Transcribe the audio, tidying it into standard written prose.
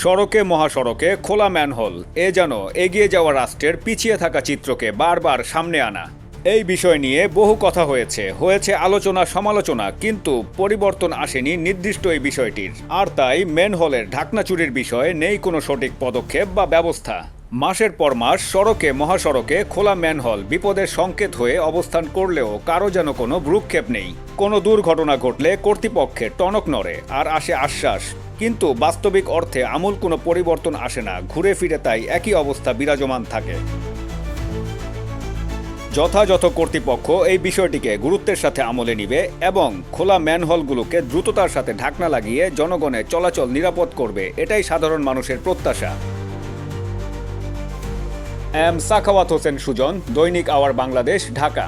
সড়কে মহাসড়কে খোলা ম্যানহোল এ যেন এগিয়ে যাওয়া রাষ্ট্রের পিছিয়ে থাকা চিত্রকে বারবার সামনে আনা। এই বিষয় নিয়ে বহু কথা হয়েছে আলোচনা সমালোচনা, কিন্তু পরিবর্তন আসেনি নির্দিষ্ট এই বিষয়টির। আর তাই ম্যানহোলের ঢাকনা চুরির বিষয়ে নেই কোনো সঠিক পদক্ষেপ বা ব্যবস্থা। মাসের পর মাস সড়কে মহাসড়কে খোলা ম্যানহোল বিপদের সংকেত হয়ে অবস্থান করলেও কারো যেন কোনো ভ্রুক্ষেপ নেই। কোনো দুর্ঘটনা ঘটলে কর্তৃপক্ষের টনক নড়ে আর আসে আশ্বাস, কিন্তু বাস্তবিক অর্থে আমূল কোনো পরিবর্তন আসে না। ঘুরে ফিরে তাই একই অবস্থা বিরাজমান থাকে। যথাযথ কর্তৃপক্ষ এই বিষয়টিকে গুরুত্বের সাথে আমলে নিবে এবং খোলা ম্যানহোলগুলোকে দ্রুততার সাথে ঢাকনা লাগিয়ে জনগণের চলাচল নিরাপদ করবে, এটাই সাধারণ মানুষের প্রত্যাশা। এম সাখাওয়াত হোসেন সুজন, দৈনিক আওয়ার বাংলাদেশ, ঢাকা।